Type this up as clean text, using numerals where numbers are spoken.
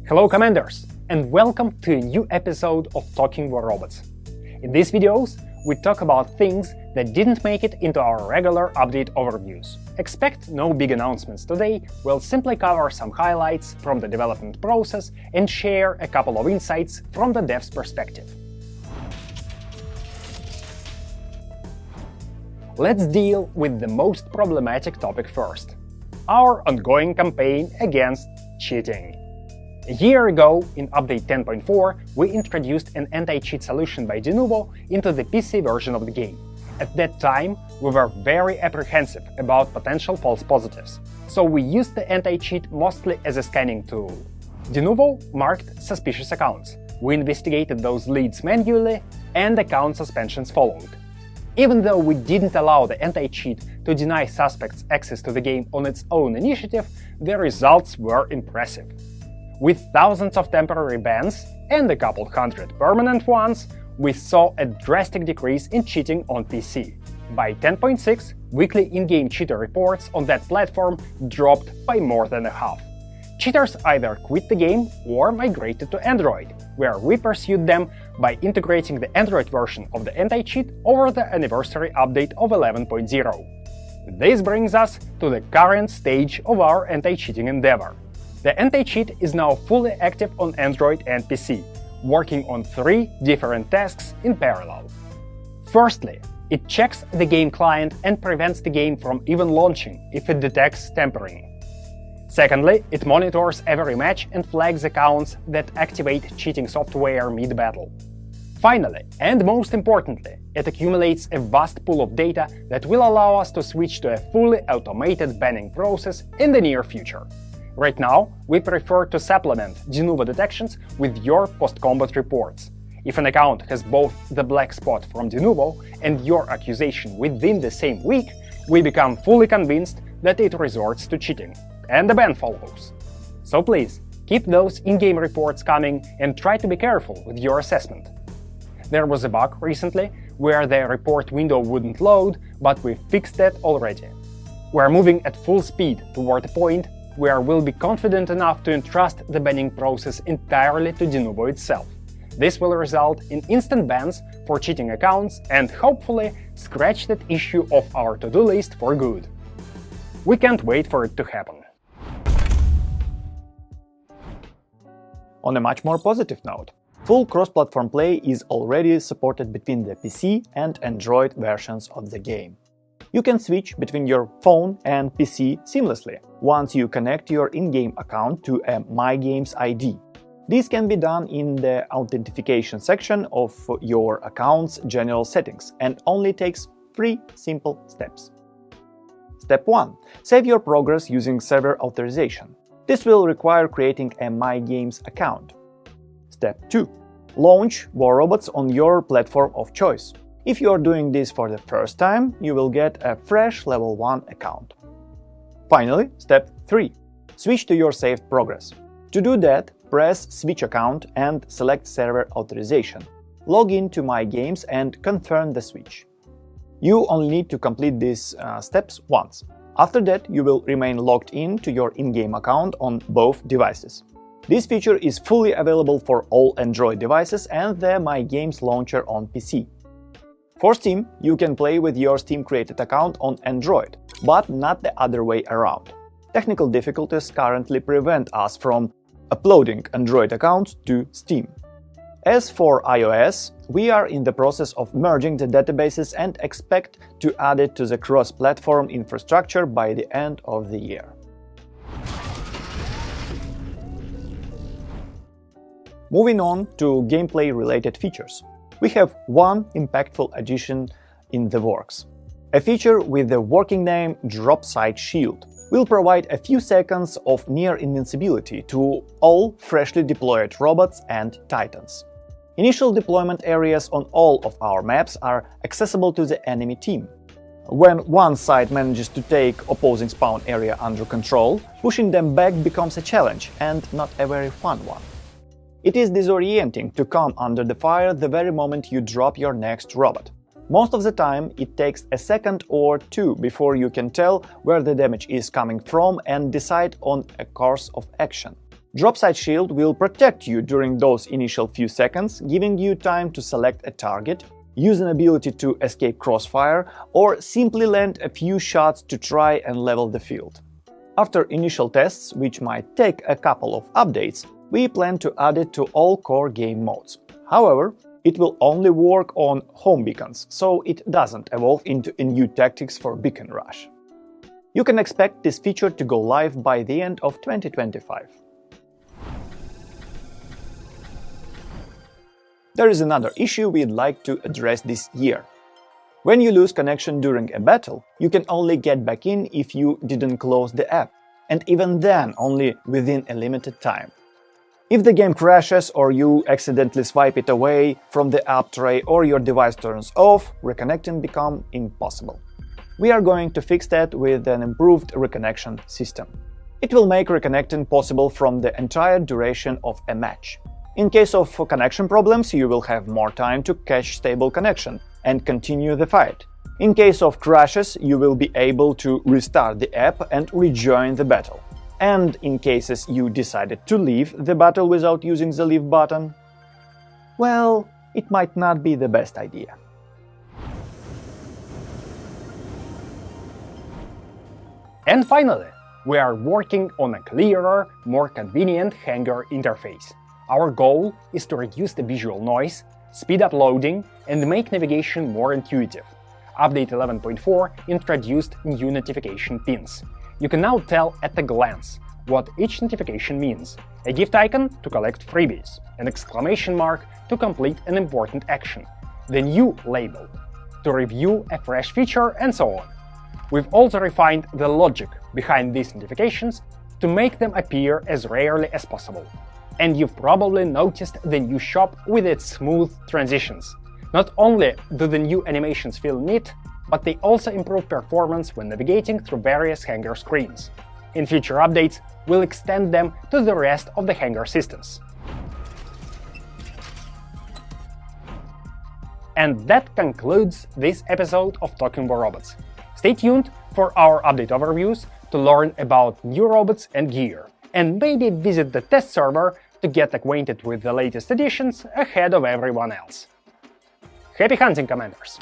Hello Commanders, and welcome to a new episode of Talking with Robots. In these videos, we talk about things that didn't make it into our regular update overviews. Expect no big announcements today, we'll simply cover some highlights from the development process and share a couple of insights from the dev's perspective. Let's deal with the most problematic topic first: our ongoing campaign against cheating. A year ago, in Update 10.4, we introduced an anti-cheat solution by Denuvo into the PC version of the game. At that time, we were very apprehensive about potential false positives, so we used the anti-cheat mostly as a scanning tool. Denuvo marked suspicious accounts. We investigated those leads manually, and account suspensions followed. Even though we didn't allow the anti-cheat to deny suspects access to the game on its own initiative, the results were impressive. With thousands of temporary bans and a couple hundred permanent ones, we saw a drastic decrease in cheating on PC. By 10.6, weekly in-game cheater reports on that platform dropped by more than a half. Cheaters either quit the game or migrated to Android, where we pursued them by integrating the Android version of the anti-cheat over the anniversary update of 11.0. This brings us to the current stage of our anti-cheating endeavor. The anti-cheat is now fully active on Android and PC, working on 3 different tasks in parallel. Firstly, it checks the game client and prevents the game from even launching if it detects tampering. Secondly, it monitors every match and flags accounts that activate cheating software mid-battle. Finally, and most importantly, it accumulates a vast pool of data that will allow us to switch to a fully automated banning process in the near future. Right now, we prefer to supplement Denuvo detections with your post-combat reports. If an account has both the black spot from Denuvo and your accusation within the same week, we become fully convinced that it resorts to cheating, and the ban follows. So please, keep those in-game reports coming and try to be careful with your assessment. There was a bug recently where the report window wouldn't load, but we fixed that already. We're moving at full speed toward a point where we'll be confident enough to entrust the banning process entirely to Denuvo itself. This will result in instant bans for cheating accounts and hopefully scratch that issue off our to-do list for good. We can't wait for it to happen. On a much more positive note, full cross-platform play is already supported between the PC and Android versions of the game. You can switch between your phone and PC seamlessly once you connect your in-game account to a My Games ID. This can be done in the authentication section of your account's general settings and only takes 3 simple steps. Step 1. Save your progress using server authorization. This will require creating a My Games account. Step 2. Launch War Robots on your platform of choice. If you are doing this for the first time, you will get a fresh level 1 account. Finally, step 3. Switch to your saved progress. To do that, press Switch Account and select Server Authorization. Log in to My Games and confirm the switch. You only need to complete these steps once. After that, you will remain logged in to your in-game account on both devices. This feature is fully available for all Android devices and the My Games launcher on PC. For Steam, you can play with your Steam-created account on Android, but not the other way around. Technical difficulties currently prevent us from uploading Android accounts to Steam. As for iOS, we are in the process of merging the databases and expect to add it to the cross-platform infrastructure by the end of the year. Moving on to gameplay-related features. We have one impactful addition in the works. A feature with the working name Drop Site Shield will provide a few seconds of near invincibility to all freshly deployed robots and titans. Initial deployment areas on all of our maps are accessible to the enemy team. When one side manages to take opposing spawn area under control, pushing them back becomes a challenge and not a very fun one. It is disorienting to come under the fire the very moment you drop your next robot. Most of the time, it takes a second or 2 before you can tell where the damage is coming from and decide on a course of action. Drop side shield will protect you during those initial few seconds, giving you time to select a target, use an ability to escape crossfire, or simply land a few shots to try and level the field. After initial tests, which might take a couple of updates, we plan to add it to all core game modes. However, it will only work on home beacons, so it doesn't evolve into a new tactics for beacon rush. You can expect this feature to go live by the end of 2025. There is another issue we'd like to address this year. When you lose connection during a battle, you can only get back in if you didn't close the app, and even then only within a limited time. If the game crashes or you accidentally swipe it away from the app tray or your device turns off, reconnecting becomes impossible. We are going to fix that with an improved reconnection system. It will make reconnecting possible from the entire duration of a match. In case of connection problems, you will have more time to catch stable connection and continue the fight. In case of crashes, you will be able to restart the app and rejoin the battle. And in cases you decided to leave the battle without using the leave button, well, it might not be the best idea. And finally, we are working on a clearer, more convenient Hangar interface. Our goal is to reduce the visual noise, speed up loading, and make navigation more intuitive. Update 11.4 introduced new notification pins. You can now tell at a glance what each notification means: a gift icon to collect freebies, an exclamation mark to complete an important action, the new label to review a fresh feature, and so on. We've also refined the logic behind these notifications to make them appear as rarely as possible. And you've probably noticed the new shop with its smooth transitions. Not only do the new animations feel neat, but they also improve performance when navigating through various Hangar screens. In future updates, we'll extend them to the rest of the Hangar systems. And that concludes this episode of Talking About Robots. Stay tuned for our update overviews to learn about new robots and gear, and maybe visit the test server to get acquainted with the latest additions ahead of everyone else. Happy hunting, Commanders!